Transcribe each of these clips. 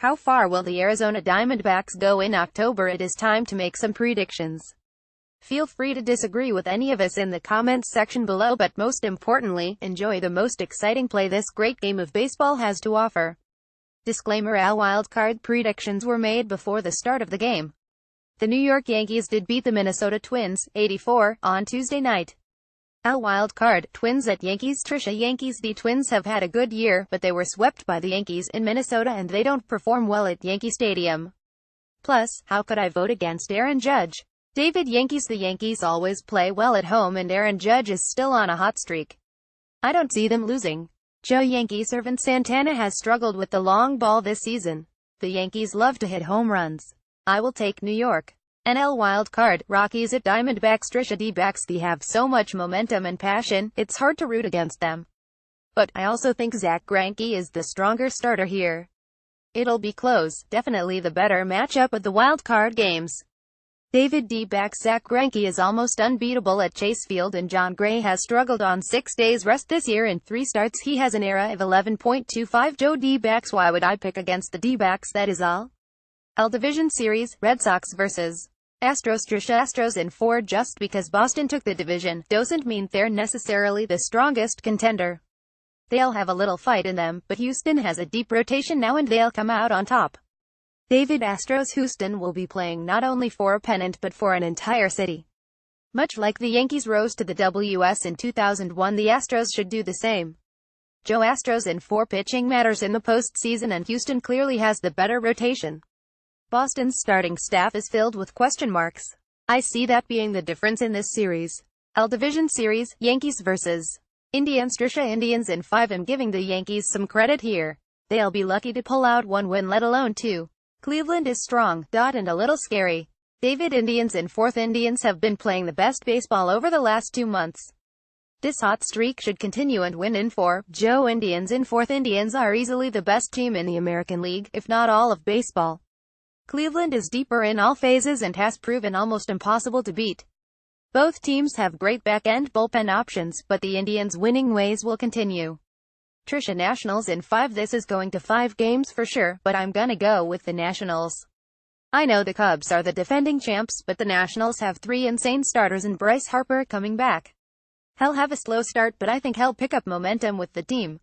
How far will the Arizona Diamondbacks go in October? It is time to make some predictions. Feel free to disagree with any of us in the comments section below, but most importantly, enjoy the most exciting play this great game of baseball has to offer. Disclaimer: all wildcard predictions were made before the start of the game. The New York Yankees did beat the Minnesota Twins, 84, on Tuesday night. Al wildcard, Twins at Yankees. Trisha: Yankees. The Twins have had a good year, but they were swept by the Yankees in Minnesota and they don't perform well at Yankee Stadium. Plus, how could I vote against Aaron Judge? David: Yankees. The Yankees always play well at home and Aaron Judge is still on a hot streak. I don't see them losing. Joe: Yankee servant. Santana has struggled with the long ball this season. The Yankees love to hit home runs. I will take New York. NL wildcard, Rockies at Diamondbacks. Trisha: D-backs. They have so much momentum and passion, it's hard to root against them. But I also think Zach Greinke is the stronger starter here. It'll be close, definitely the better matchup of the wildcard games. David: D-backs. Zach Greinke is almost unbeatable at Chase Field and John Gray has struggled on 6 days rest this year. In 3 starts he has an ERA of 11.25. Joe: D-backs. Why would I pick against the D-backs? That is all. L Division Series, Red Sox vs. Astros. Trisha: Astros in 4. Just because Boston took the division, doesn't mean they're necessarily the strongest contender. They'll have a little fight in them, but Houston has a deep rotation now and they'll come out on top. David: Astros. Houston will be playing not only for a pennant but for an entire city. Much like the Yankees rose to the WS in 2001, the Astros should do the same. Joe: Astros in 4. Pitching matters in the postseason and Houston clearly has the better rotation. Boston's starting staff is filled with question marks. I see that being the difference in this series. L Division Series, Yankees vs. Indians. Trisha: Indians in 5. I'm giving the Yankees some credit here. They'll be lucky to pull out 1 win, let alone 2. Cleveland is strong, and a little scary. David: Indians in 4th. Indians have been playing the best baseball over the last 2 months. This hot streak should continue and win in 4. Joe: Indians in 4th. Indians are easily the best team in the American League, if not all of baseball. Cleveland is deeper in all phases and has proven almost impossible to beat. Both teams have great back-end bullpen options, but the Indians' winning ways will continue. Trisha: Nationals in 5. This is going to 5 games for sure, but I'm gonna go with the Nationals. I know the Cubs are the defending champs, but the Nationals have 3 insane starters and Bryce Harper coming back. He'll have a slow start, but I think he'll pick up momentum with the team.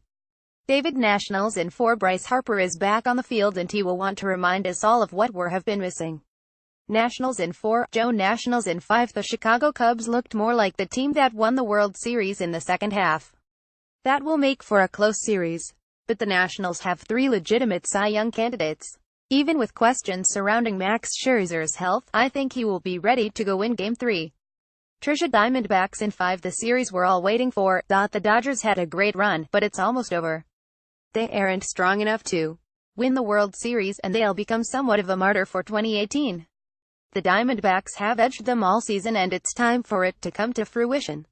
David: Nationals in 4. Bryce Harper is back on the field and he will want to remind us all of what we have been missing. Nationals in 4. Joe: Nationals in 5. The Chicago Cubs looked more like the team that won the World Series in the second half. That will make for a close series. But the Nationals have 3 legitimate Cy Young candidates. Even with questions surrounding Max Scherzer's health, I think he will be ready to go in Game 3. Trisha: Diamondbacks in 5. The series we're all waiting for. The Dodgers had a great run, but it's almost over. They aren't strong enough to win the World Series, and they'll become somewhat of a martyr for 2018. The Diamondbacks have edged them all season and it's time for it to come to fruition.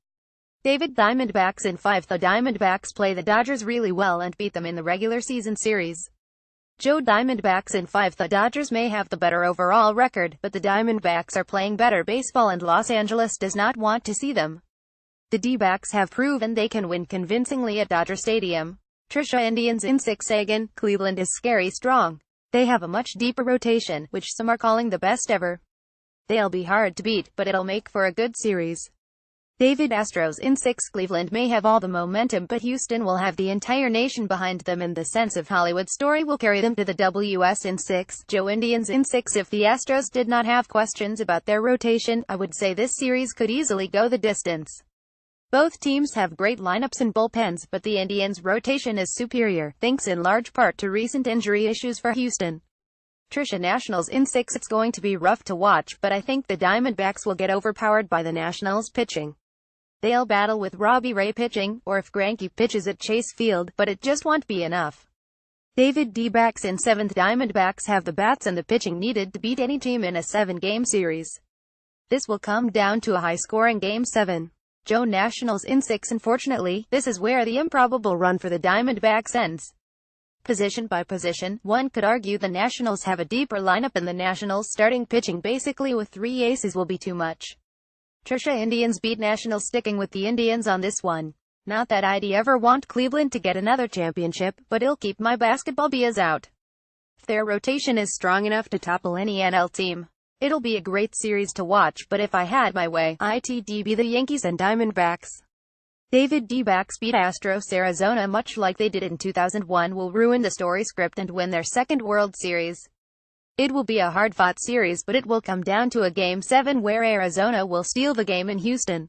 David: Diamondbacks in 5. The Diamondbacks play the Dodgers really well and beat them in the regular season series. Joe: Diamondbacks in 5. The Dodgers may have the better overall record, but the Diamondbacks are playing better baseball and Los Angeles does not want to see them. The D-backs have proven they can win convincingly at Dodger Stadium. Trisha: Indians in 6. Again, Cleveland is scary strong. They have a much deeper rotation, which some are calling the best ever. They'll be hard to beat, but it'll make for a good series. David: Astros in 6. Cleveland may have all the momentum, but Houston will have the entire nation behind them and the sense of Hollywood story will carry them to the WS in 6. Joe: Indians in 6. If the Astros did not have questions about their rotation, I would say this series could easily go the distance. Both teams have great lineups and bullpens, but the Indians' rotation is superior, thanks in large part to recent injury issues for Houston. Trisha: Nationals in 6. It's going to be rough to watch, but I think the Diamondbacks will get overpowered by the Nationals' pitching. They'll battle with Robbie Ray pitching, or if Greinke pitches at Chase Field, but it just won't be enough. David: D-backs in 7th. Diamondbacks have the bats and the pitching needed to beat any team in a 7-game series. This will come down to a high-scoring Game 7. Joe: Nationals in 6. Unfortunately, this is where the improbable run for the Diamondbacks ends. Position by position, one could argue the Nationals have a deeper lineup and the Nationals starting pitching basically with 3 aces will be too much. Trisha: Indians beat Nationals. Sticking with the Indians on this one. Not that I'd ever want Cleveland to get another championship, but I'll keep my basketball bias out. Their rotation is strong enough to topple any NL team. It'll be a great series to watch, but if I had my way, I'd be the Yankees and Diamondbacks. David D-backs beat Astros. Arizona, much like they did in 2001, will ruin the story script and win their second World Series. It will be a hard-fought series, but it will come down to a Game 7 where Arizona will steal the game in Houston.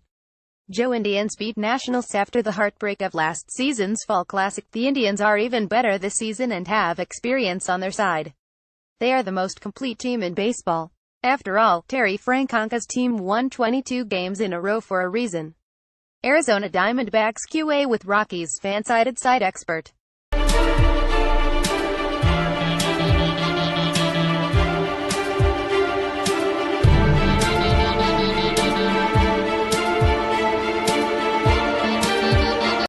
Joe, Indians beat Nationals after the heartbreak of last season's Fall Classic. The Indians are even better this season and have experience on their side. They are the most complete team in baseball. After all, Terry Francona's team won 22 games in a row for a reason. Arizona Diamondbacks QA with Rockies fan-sided site expert.